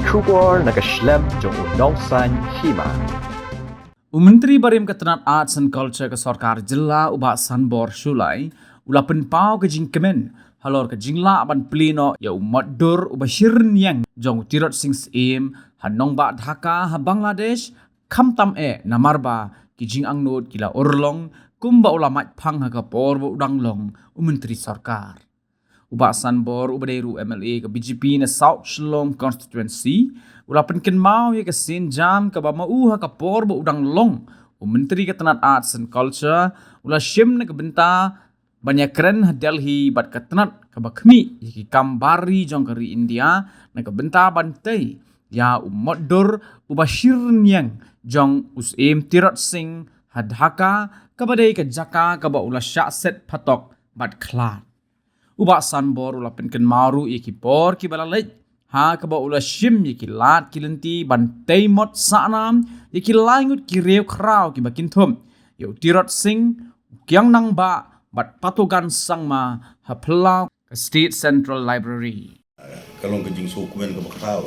Shukor nakaslab jong udongsan hima. Menteri Barim Ketenat Arts and Culture ke Sarkar Jilla ubah Sanbor Sulai ula penpau ke jingkemen halor ke jingla aban pleno ya umat dur ubah shirin yang jong tirot sings im hanong ba Dhaka ha Bangladesh kamtam namarba ki jing angnut kila urlong kumba ula mat phang ha ka por udang long Menteri Sarkar. Ubah Sanbor ubah deru MLA ke BJP na South Shillong constituency ula penken mau ya ke Sinjam ke Bamau ha ka por udang long Menteri Ketenat Arts and Culture ula shim na ke benta banyak keren ha Delhi bat ketenat ke bakmi ya ki kambari jong kari India na ke benta bantai ya umat dur ubah shirin yang jong usim Tirot Singh ha Dhaka ke badai ke Jaka ke ba ula syak set patok bat klat. Ubah Sanbor ula penken maru iki por ki balalej ha kaba ula shim iki lat ki lenti bantai mot sanam iki langut ki rew krau ki bakin thum yo Tirot Singh kyang nang ba bat patogan sangma ha plau ke State Central Library. Kalau ke jing sukumen ke bakrau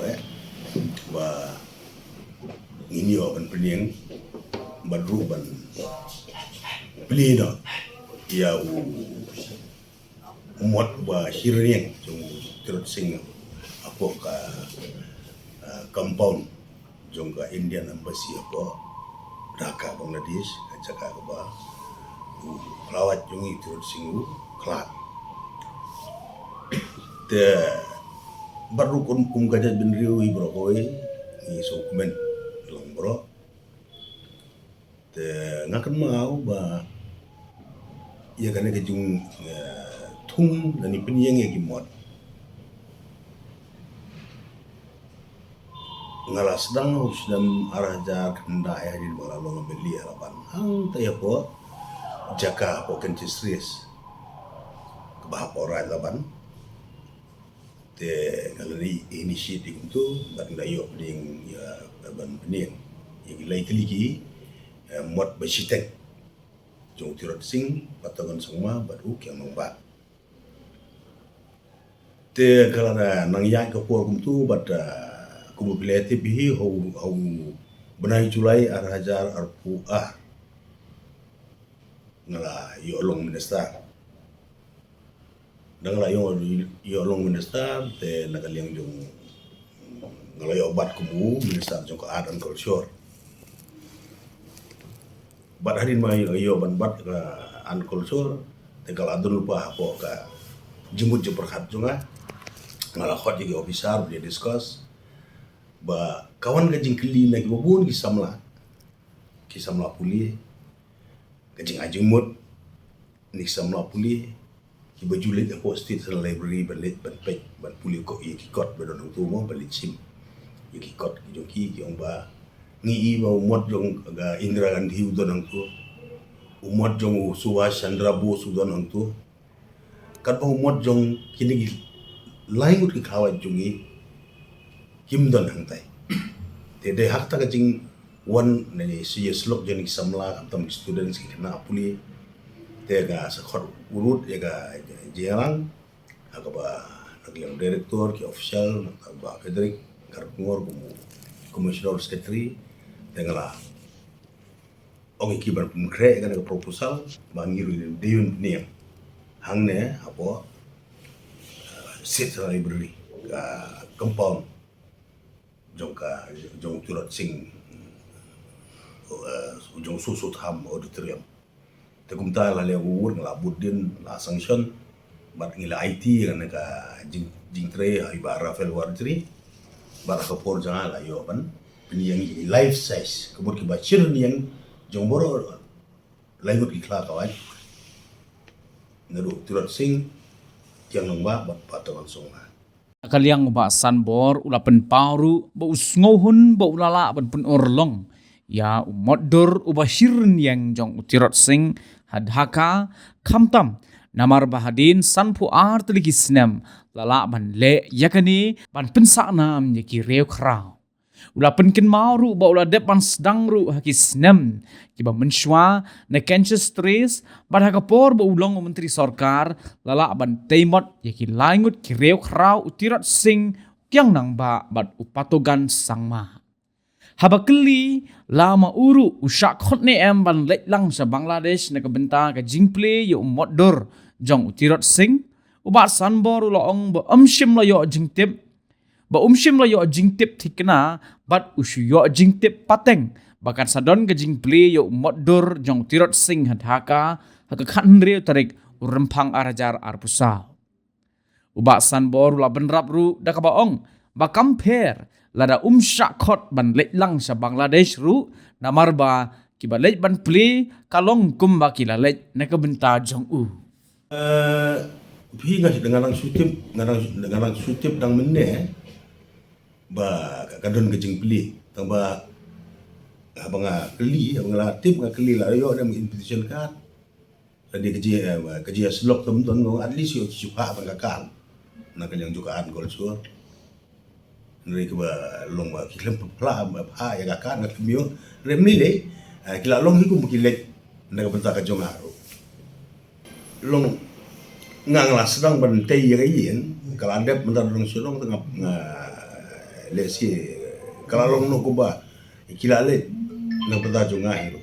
ba nginyo ban pening badru ban pelino ya umot ba hireng jong Tirot Singh apo ka compound jong ka Indian Embassy apo Dhaka Bangladesh Jaka ka ba lawat jong Tirot Singh klat te baru kum gajat bin riu ibro koe ni sukumen long bro te ngakan mau ba ya kan ke jung thung dan penyeng yang gimot ngala sedang dalam arah jar kenda ya di bawah long beli harapan hang taya po Jaka po kentisries ke bahapora laban te galeri inisiatif itu bat ngayo ding ya ban pening yang lagi lagi mot besitek jong Tirot Singh patagon semua baru yang nombat te kalana nang yang ke por kum tu bat kumulati bihi hau benai julai arhajar arpu ngala yolong minister dangala yolong minister te nagaliang jong ngala yobat kumu minister jong art and culture bat harin mai yo ban bat and culture te kala adun lupa apo ka jemut je perhat jonga ngala khot jadi officer dia discuss ba kawan gajing keli lagi babun kisamla puli gajing ajimut ni samla puli ki bajulit apo State Library balit ban pek ban puli ko iki kot bedon tu mo balit sim iki kot ki joki ki ba ngi ba umot jong ga Indira Gandhi udon ang tu umot jong Subhash Chandra Bose udon ang tu kat ba umot jong kini lain ut ki khawat jungi himdon hangtai te de hakta ka jing wan ne si slok jeni samla kaptam students ki na puli te ga sakhot urut ya ga jerang aga ba nagliang director ki official ba Frederick Karpungor como commissioner secretary tengala ong ikiban pumkre ga proposal ba ngiru deun ni hangne apo State Library ka compound jong Tirot Singh jong susut ham auditorium te kumta la le wur la budin la sanction bat ngila IT kan ka jing tre ai ba Rafael Wardri ba ka por jang la yo ban yang life size kebut ki ba chirin yang jong boro lainut ki kla kawai ngadu Tirot Singh yang nombak bapak langsung lah. Kaliang ubah Sanbor ula penparu ba usngohun ba ulala ban pun orlong ya umat dur ubah shirin yang jong Tirot Singh ha Dhaka kamtam namar bahadin sanpu art lagi snem lala ban le yakani ban pensak nam yaki rew krau ula penken mauru ba ula depan sedang ru haki snem kiba menshwa na kenches stress ba haka por ba ulong Menteri Sarkar lala ban taimot yaki langut ki rew krau Tirot Singh kyang nang ba bat upatogan sangma. Habakli lama uru usak khotne em ban letlang sa Bangladesh na kabenta ka jingple yo modor jong utirot sing ubat sanbor uloong ba umshim la yo jingtip ba umshim la yo jingtip thikna bat ushu yo jingtip pateng bakat sadon ka jingple yo modor jong tirot sing hadhaka hakakhanre tarik urempang arajar arpusa ubat sanbor ula benrap ru dakabaong ba compare lada umsyak khot ban letlang sa Bangladesh ru namarba kibalet ban pli kalong kumba kilalet na kabenta jong u. Phi ngang sutip dang menne ba kadon kejing peli tang ba abanga keli abanga latip nga keli la yo ada invitation card tadi keji slok tum-tum ngong at least yo suka bangkakan na kanyang jukaan kultur nari ke long ba kilam pla ba ya kakan na kimyo remni le kila long hiku mukilek na kabenta ka jong aro long ngang la sedang ban tei ya yen kala adep bentar long sulong tengah le si kala long no kuba kila le na kabenta jong aro